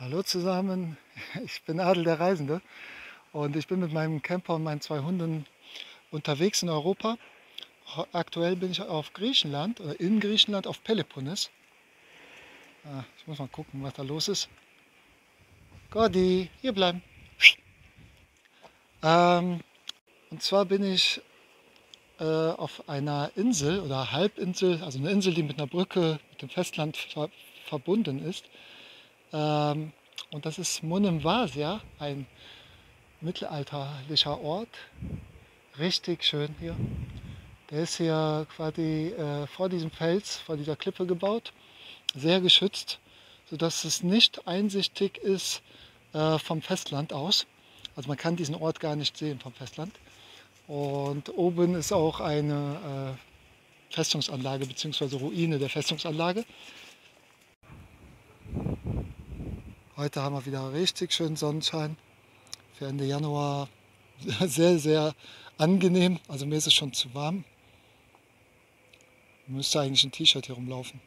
Hallo zusammen, ich bin Adel der Reisende und ich bin mit meinem Camper und meinen zwei Hunden unterwegs in Europa. Aktuell bin ich auf Griechenland oder in Griechenland auf Peloponnes. Ich muss mal gucken, was da los ist. Gordi, hier bleiben. Ähm, und zwar bin ich auf einer Insel oder Halbinsel, also eine Insel, die mit einer Brücke mit dem Festland verbunden ist. Und das ist Monemvasia, ein mittelalterlicher Ort. Richtig schön hier. Der ist hier quasi vor diesem Fels, vor dieser Klippe gebaut, sehr geschützt, sodass es nicht einsichtig ist vom Festland aus. Also man kann diesen Ort gar nicht sehen vom Festland. Und oben ist auch eine Festungsanlage bzw. Ruine der Festungsanlage. Heute haben wir wieder richtig schön Sonnenschein. Für Ende Januar sehr, sehr angenehm. Also mir ist es schon zu warm. Müsste eigentlich ein T-Shirt hier rumlaufen.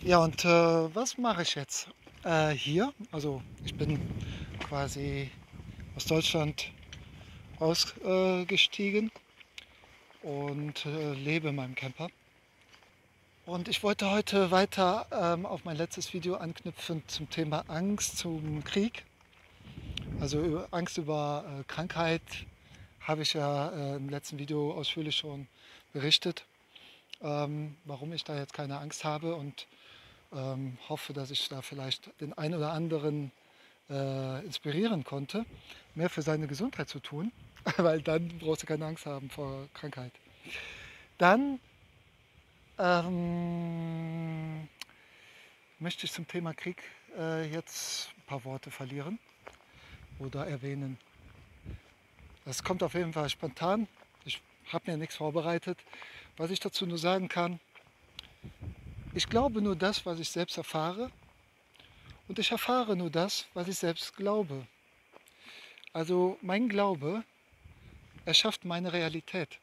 Ja, und was mache ich jetzt hier? Also ich bin quasi aus Deutschland ausgestiegen und lebe in meinem Camper. Und ich wollte heute weiter auf mein letztes Video anknüpfen zum Thema Angst, zum Krieg. Also Angst über Krankheit habe ich ja im letzten Video ausführlich schon berichtet, warum ich da jetzt keine Angst habe und hoffe, dass ich da vielleicht den einen oder anderen inspirieren konnte, mehr für seine Gesundheit zu tun, weil dann brauchst du keine Angst haben vor Krankheit. Dann möchte ich zum Thema Krieg jetzt ein paar Worte verlieren oder erwähnen. Das kommt auf jeden Fall spontan. Ich habe mir nichts vorbereitet. Was ich dazu nur sagen kann, ich glaube nur das, was ich selbst erfahre, und ich erfahre nur das, was ich selbst glaube. Also mein Glaube erschafft meine Realität.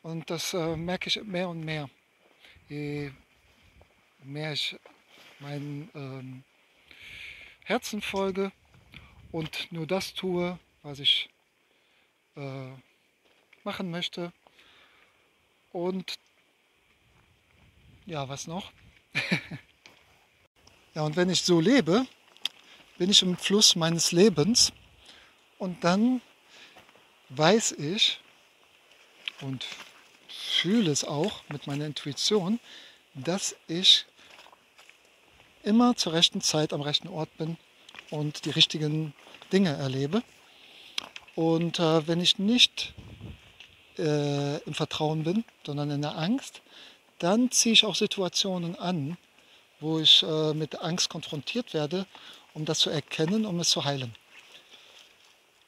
Und das merke ich mehr und mehr. Je mehr ich meinem Herzen folge und nur das tue, was ich machen möchte. Und ja, was noch? Ja, und wenn ich so lebe, bin ich im Fluss meines Lebens und dann weiß ich und fühle es auch mit meiner Intuition, dass ich immer zur rechten Zeit am rechten Ort bin und die richtigen Dinge erlebe. Und wenn ich nicht im Vertrauen bin, sondern in der Angst, dann ziehe ich auch Situationen an, wo ich mit Angst konfrontiert werde, um das zu erkennen, um es zu heilen.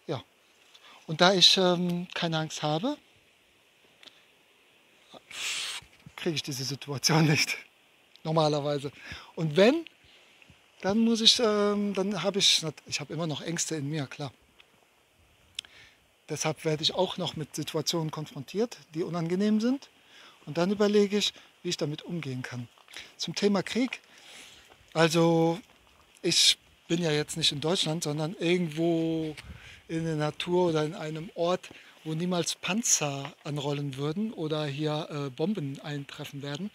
Ja. Und da ich keine Angst habe, kriege ich diese Situation nicht. Normalerweise. Und wenn, dann muss ich, dann habe ich habe immer noch Ängste in mir, klar. Deshalb werde ich auch noch mit Situationen konfrontiert, die unangenehm sind. Und dann überlege ich, wie ich damit umgehen kann. Zum Thema Krieg. Also ich bin ja jetzt nicht in Deutschland, sondern irgendwo in der Natur oder in einem Ort, wo niemals Panzer anrollen würden oder hier Bomben eintreffen werden.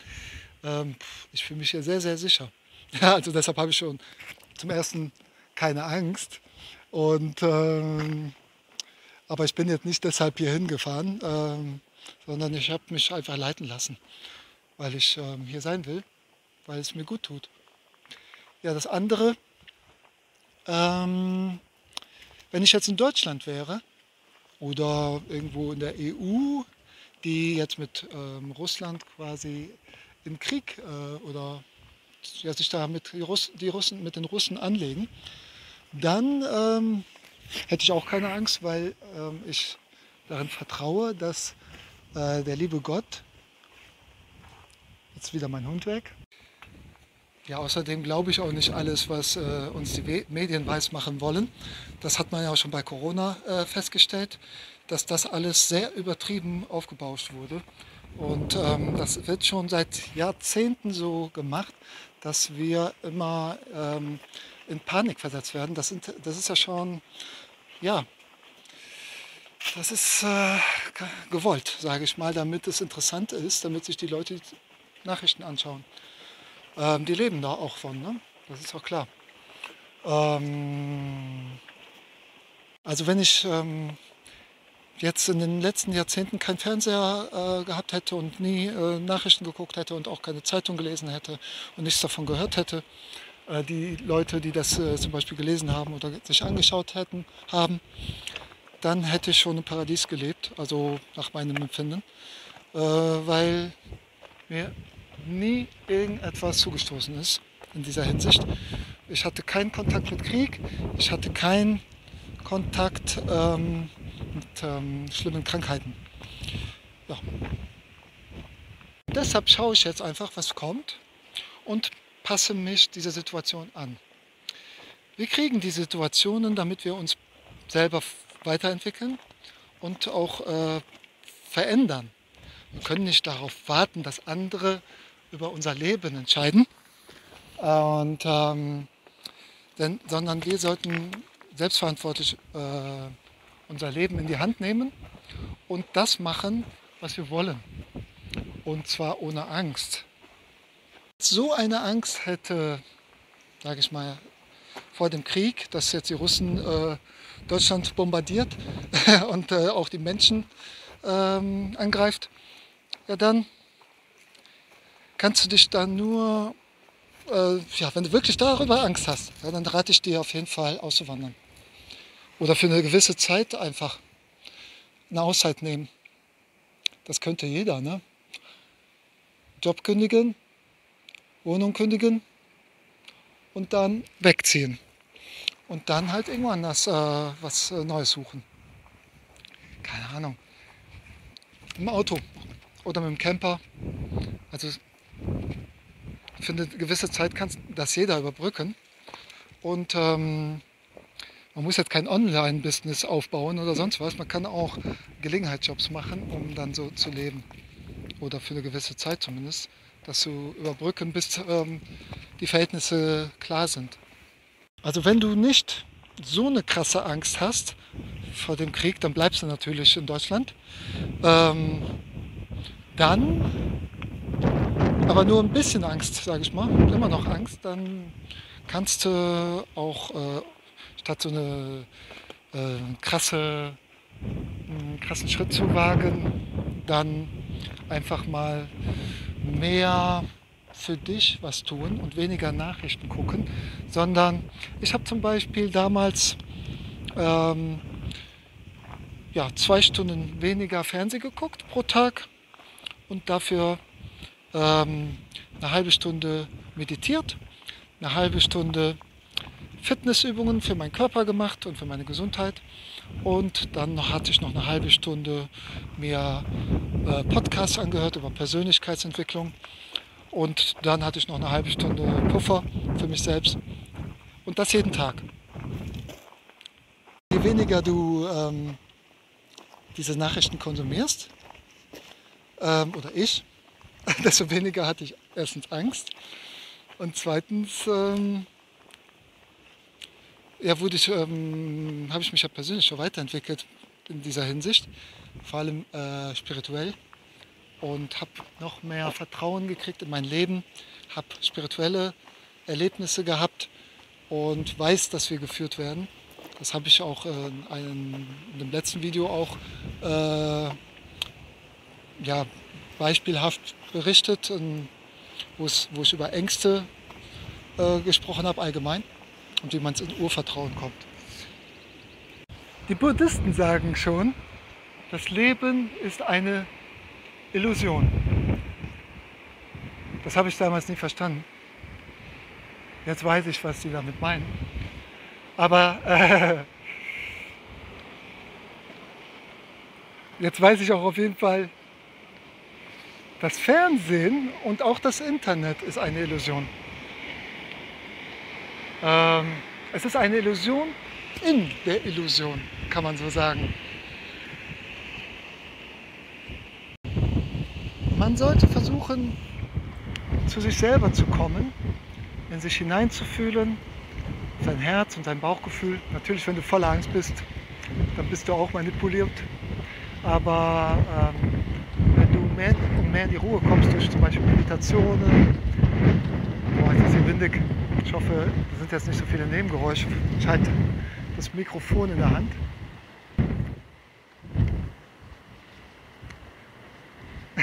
Ich fühle mich hier sehr, sehr sicher. Ja, also deshalb habe ich schon zum ersten keine Angst. Und, aber ich bin jetzt nicht deshalb hier hingefahren, sondern ich habe mich einfach leiten lassen, weil ich hier sein will, weil es mir gut tut. Ja, das andere, wenn ich jetzt in Deutschland wäre oder irgendwo in der EU, die jetzt mit Russland quasi im Krieg oder ja, sich da mit mit den Russen anlegen, dann hätte ich auch keine Angst, weil ich darin vertraue, dass der liebe Gott, jetzt wieder mein Hund weg, ja, außerdem glaube ich auch nicht alles, was uns die Medien weismachen wollen. Das hat man ja auch schon bei Corona festgestellt, dass das alles sehr übertrieben aufgebauscht wurde. Und das wird schon seit Jahrzehnten so gemacht, dass wir immer in Panik versetzt werden. Das ist ja schon, ja, das ist gewollt, sage ich mal, damit es interessant ist, damit sich die Leute die Nachrichten anschauen. Die leben da auch von, ne? Das ist auch klar. Also wenn ich jetzt in den letzten Jahrzehnten keinen Fernseher gehabt hätte und nie Nachrichten geguckt hätte und auch keine Zeitung gelesen hätte und nichts davon gehört hätte, die Leute, die das zum Beispiel gelesen haben oder sich angeschaut haben, dann hätte ich schon im Paradies gelebt, also nach meinem Empfinden, weil mir nie irgendetwas zugestoßen ist in dieser Hinsicht. Ich hatte keinen Kontakt mit Krieg, ich hatte keinen Kontakt mit schlimmen Krankheiten. Ja. Deshalb schaue ich jetzt einfach, was kommt und passe mich dieser Situation an. Wir kriegen die Situationen, damit wir uns selber weiterentwickeln und auch verändern. Wir können nicht darauf warten, dass andere über unser Leben entscheiden, sondern wir sollten selbstverantwortlich unser Leben in die Hand nehmen und das machen, was wir wollen. Und zwar ohne Angst. So eine Angst hätte, sage ich mal, vor dem Krieg, dass jetzt die Russen Deutschland bombardiert und auch die Menschen angreift, ja dann kannst du dich dann nur, wenn du wirklich darüber Angst hast, ja, dann rate ich dir auf jeden Fall auszuwandern. Oder für eine gewisse Zeit einfach eine Auszeit nehmen. Das könnte jeder, ne? Job kündigen, Wohnung kündigen und dann wegziehen. Und dann halt irgendwann was Neues suchen. Keine Ahnung. Im Auto oder mit dem Camper. Also für eine gewisse Zeit kann das jeder überbrücken. Und man muss jetzt kein Online-Business aufbauen oder sonst was. Man kann auch Gelegenheitsjobs machen, um dann so zu leben. Oder für eine gewisse Zeit zumindest. Das zu überbrücken, bis die Verhältnisse klar sind. Also wenn du nicht so eine krasse Angst hast vor dem Krieg, dann bleibst du natürlich in Deutschland. Dann, aber nur ein bisschen Angst, sage ich mal, immer noch Angst, dann kannst du auch statt so einen krassen Schritt zu wagen, dann einfach mal mehr für dich was tun und weniger Nachrichten gucken, sondern ich habe zum Beispiel damals 2 Stunden weniger Fernsehen geguckt pro Tag und dafür eine halbe Stunde meditiert, eine halbe Stunde Fitnessübungen für meinen Körper gemacht und für meine Gesundheit und dann hatte ich noch eine halbe Stunde mir Podcasts angehört über Persönlichkeitsentwicklung und dann hatte ich noch eine halbe Stunde Puffer für mich selbst und das jeden Tag. Je weniger du diese Nachrichten konsumierst, oder ich, desto weniger hatte ich erstens Angst und zweitens habe ich mich ja persönlich schon weiterentwickelt in dieser Hinsicht, vor allem spirituell und habe noch mehr Vertrauen gekriegt in mein Leben, habe spirituelle Erlebnisse gehabt und weiß, dass wir geführt werden. Das habe ich auch in dem letzten Video auch beispielhaft berichtet, wo ich über Ängste gesprochen habe allgemein und wie man in Urvertrauen kommt. Die Buddhisten sagen schon, das Leben ist eine Illusion. Das habe ich damals nie verstanden. Jetzt weiß ich, was sie damit meinen. Aber jetzt weiß ich auch auf jeden Fall, das Fernsehen und auch das Internet ist eine Illusion. Es ist eine Illusion in der Illusion, kann man so sagen. Man sollte versuchen, zu sich selber zu kommen in sich hineinzufühlen, sein Herz und sein Bauchgefühl. Natürlich, wenn du voller Angst bist, dann bist du auch manipuliert. Aber wenn du mehr und mehr in die Ruhe kommst durch zum Beispiel Meditationen, boah, jetzt ist hier windig. Ich hoffe, da sind jetzt nicht so viele Nebengeräusche. Ich halte das Mikrofon in der Hand.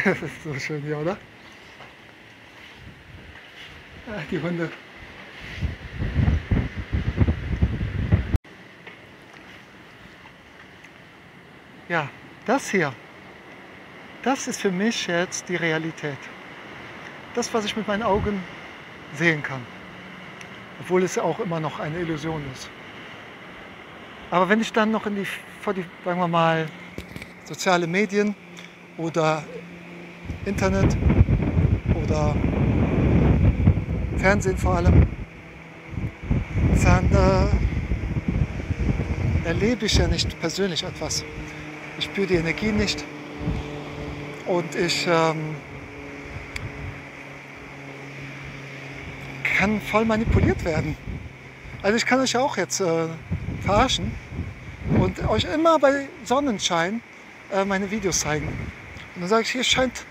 Das ist so schön hier, oder? Ach, die Hunde. Ja, das hier, das ist für mich jetzt die Realität. Das, was ich mit meinen Augen sehen kann. Obwohl es auch immer noch eine Illusion ist. Aber wenn ich dann noch vor die, sagen wir mal, soziale Medien oder Internet oder Fernsehen vor allem, dann erlebe ich ja nicht persönlich etwas. Ich spüre die Energie nicht und ich kann voll manipuliert werden. Also ich kann euch auch jetzt verarschen und euch immer bei Sonnenschein meine Videos zeigen. Und dann sage ich, hier scheint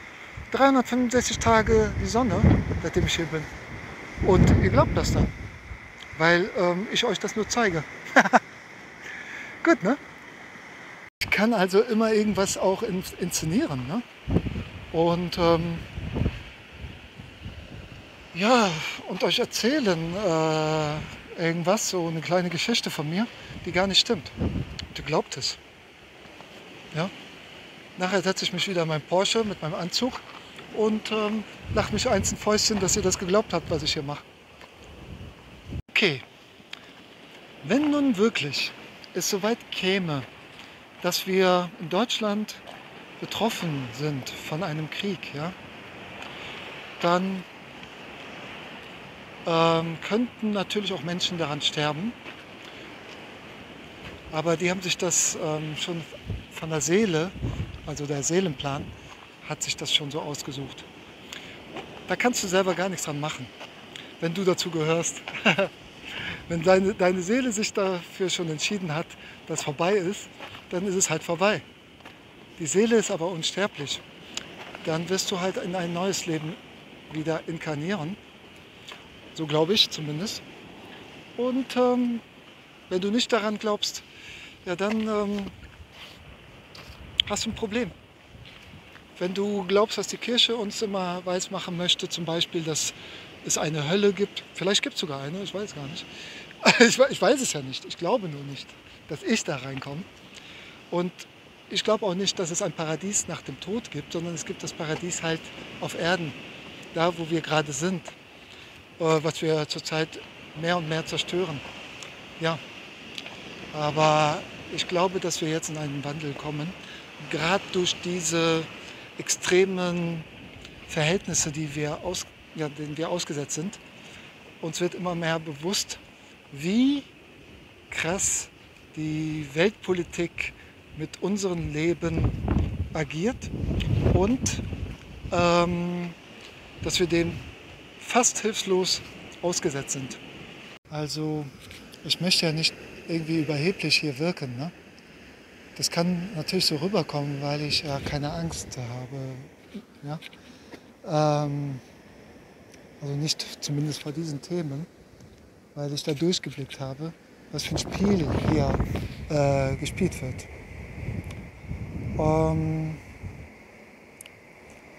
365 Tage die Sonne, seitdem ich hier bin. Und ihr glaubt das dann, weil ich euch das nur zeige. Gut, ne? Ich kann also immer irgendwas auch inszenieren, ne? Und ja, und euch erzählen irgendwas, so eine kleine Geschichte von mir, die gar nicht stimmt. Und ihr glaubt es. Ja? Nachher setze ich mich wieder in meinen Porsche mit meinem Anzug und lache mich eins ein Fäustchen, dass ihr das geglaubt habt, was ich hier mache. Okay, wenn nun wirklich es soweit käme, dass wir in Deutschland betroffen sind von einem Krieg, ja, dann könnten natürlich auch Menschen daran sterben. Aber die haben sich das schon von der Seele, also der Seelenplan, hat sich das schon so ausgesucht. Da kannst du selber gar nichts dran machen, wenn du dazu gehörst. Wenn deine Seele sich dafür schon entschieden hat, dass vorbei ist, dann ist es halt vorbei. Die Seele ist aber unsterblich. Dann wirst du halt in ein neues Leben wieder inkarnieren. So glaube ich zumindest. Und wenn du nicht daran glaubst, ja, dann hast du ein Problem. Wenn du glaubst, dass die Kirche uns immer weismachen möchte, zum Beispiel, dass es eine Hölle gibt, vielleicht gibt es sogar eine, ich weiß gar nicht. Ich weiß es ja nicht, ich glaube nur nicht, dass ich da reinkomme. Und ich glaube auch nicht, dass es ein Paradies nach dem Tod gibt, sondern es gibt das Paradies halt auf Erden, da wo wir gerade sind, was wir zurzeit mehr und mehr zerstören. Ja, aber ich glaube, dass wir jetzt in einen Wandel kommen, gerade durch diese extremen Verhältnisse, denen wir ausgesetzt sind. Uns wird immer mehr bewusst, wie krass die Weltpolitik mit unserem Leben agiert und dass wir dem fast hilflos ausgesetzt sind. Also ich möchte ja nicht irgendwie überheblich hier wirken, ne? Das kann natürlich so rüberkommen, weil ich ja keine Angst habe. Ja? Also nicht zumindest vor diesen Themen, weil ich da durchgeblickt habe, was für ein Spiel hier gespielt wird.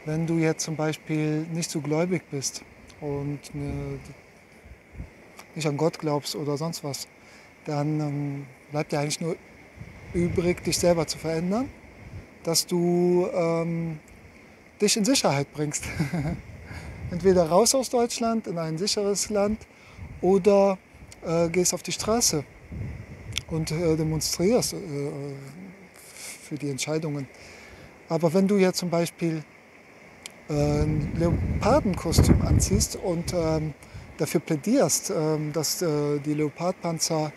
Wenn du jetzt zum Beispiel nicht so gläubig bist und nicht an Gott glaubst oder sonst was, dann bleibt dir eigentlich nur übrig, dich selber zu verändern, dass du dich in Sicherheit bringst. Entweder raus aus Deutschland in ein sicheres Land oder gehst auf die Straße und demonstrierst für die Entscheidungen. Aber wenn du jetzt zum Beispiel ein Leopardenkostüm anziehst und dafür plädierst, dass die Leopardpanzer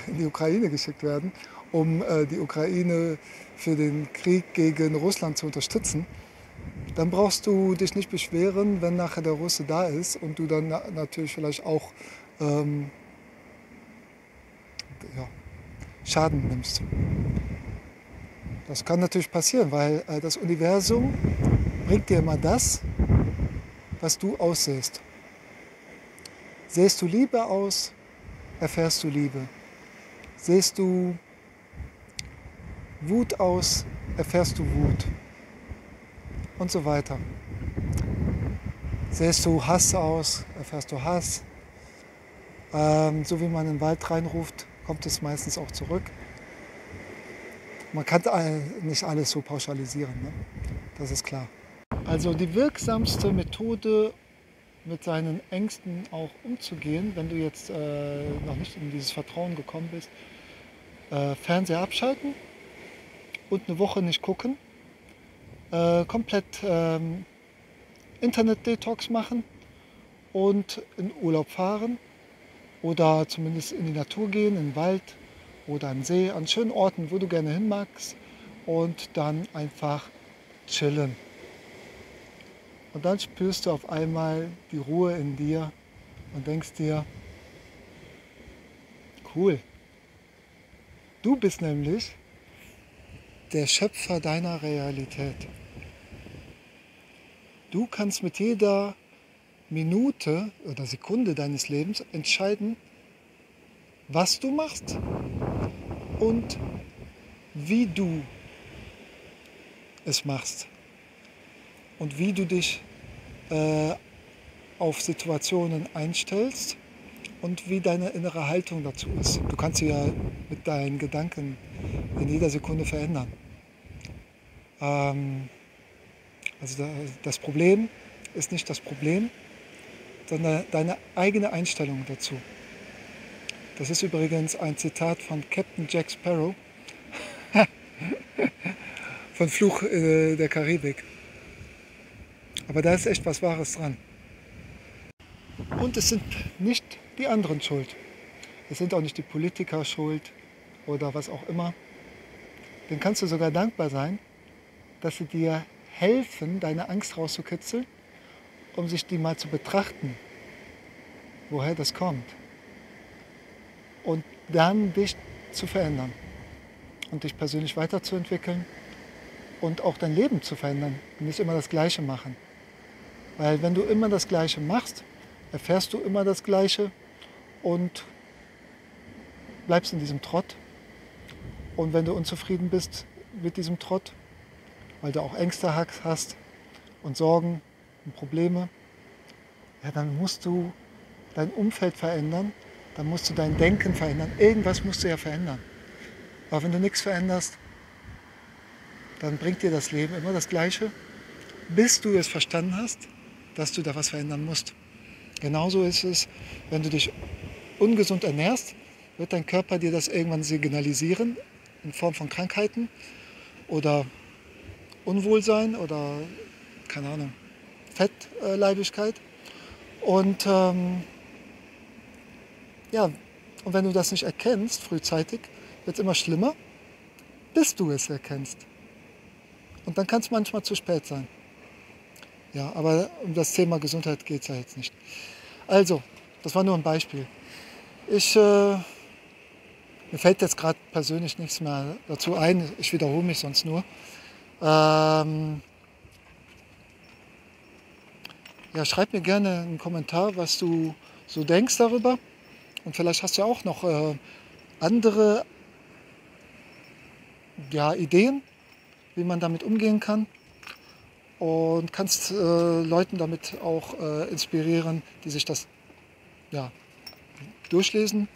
in die Ukraine geschickt werden, um die Ukraine für den Krieg gegen Russland zu unterstützen, dann brauchst du dich nicht beschweren, wenn nachher der Russe da ist und du dann natürlich vielleicht auch ja, Schaden nimmst. Das kann natürlich passieren, weil das Universum bringt dir immer das, was du aussäst. Sähst du Liebe aus, erfährst du Liebe. Sähst du Wut aus, erfährst du Wut. Und so weiter. Sähst du Hass aus, erfährst du Hass. So wie man in den Wald reinruft, kommt es meistens auch zurück. Man kann nicht alles so pauschalisieren, ne? Das ist klar. Also die wirksamste Methode, mit seinen Ängsten auch umzugehen, wenn du jetzt noch nicht in dieses Vertrauen gekommen bist, Fernseher abschalten und eine Woche nicht gucken, komplett Internet-Detox machen und in Urlaub fahren oder zumindest in die Natur gehen, in den Wald oder an den See, an schönen Orten, wo du gerne hin magst und dann einfach chillen. Und dann spürst du auf einmal die Ruhe in dir und denkst dir, cool, du bist nämlich der Schöpfer deiner Realität. Du kannst mit jeder Minute oder Sekunde deines Lebens entscheiden, was du machst und wie du es machst und wie du dich auf Situationen einstellst und wie deine innere Haltung dazu ist. Du kannst sie ja mit deinen Gedanken in jeder Sekunde verändern. Also das Problem ist nicht das Problem, sondern deine eigene Einstellung dazu. Das ist übrigens ein Zitat von Captain Jack Sparrow von Fluch der Karibik. Aber da ist echt was Wahres dran. Und es sind nicht die anderen schuld. Es sind auch nicht die Politiker schuld oder was auch immer. Denen kannst du sogar dankbar sein, dass sie dir helfen, deine Angst rauszukitzeln, um sich die mal zu betrachten, woher das kommt. Und dann dich zu verändern und dich persönlich weiterzuentwickeln und auch dein Leben zu verändern und nicht immer das Gleiche machen. Weil wenn du immer das Gleiche machst, erfährst du immer das Gleiche und bleibst in diesem Trott. Und wenn du unzufrieden bist mit diesem Trott, weil du auch Ängste hast und Sorgen und Probleme, ja, dann musst du dein Umfeld verändern, dann musst du dein Denken verändern. Irgendwas musst du ja verändern. Aber wenn du nichts veränderst, dann bringt dir das Leben immer das Gleiche, bis du es verstanden hast, dass du da was verändern musst. Genauso ist es, wenn du dich ungesund ernährst, wird dein Körper dir das irgendwann signalisieren in Form von Krankheiten oder Unwohlsein oder, keine Ahnung, Fettleibigkeit. Und ja, und wenn du das nicht erkennst frühzeitig, wird es immer schlimmer, bis du es erkennst. Und dann kann es manchmal zu spät sein. Ja, aber um das Thema Gesundheit geht es ja jetzt nicht. Also, das war nur ein Beispiel. Mir fällt jetzt gerade persönlich nichts mehr dazu ein. Ich wiederhole mich sonst nur. Ja, schreib mir gerne einen Kommentar, was du so denkst darüber. Und vielleicht hast du ja auch noch andere Ideen, wie man damit umgehen kann. Und kannst Leuten damit auch inspirieren, die sich das durchlesen.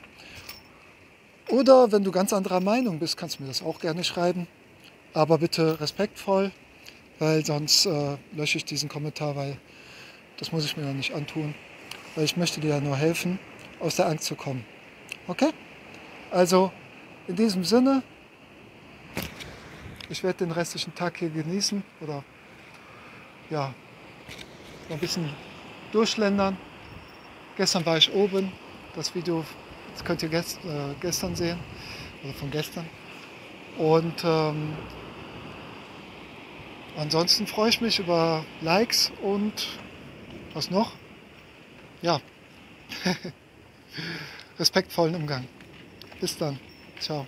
Oder wenn du ganz anderer Meinung bist, kannst du mir das auch gerne schreiben. Aber bitte respektvoll, weil sonst lösche ich diesen Kommentar, weil das muss ich mir ja nicht antun. Weil ich möchte dir ja nur helfen, aus der Angst zu kommen. Okay? Also in diesem Sinne, ich werde den restlichen Tag hier genießen oder ja, ein bisschen durchschlendern. Gestern war ich oben, das Video, das könnt ihr gestern sehen, oder von gestern. Und Ansonsten freue ich mich über Likes und was noch? Ja, respektvollen Umgang. Bis dann. Ciao.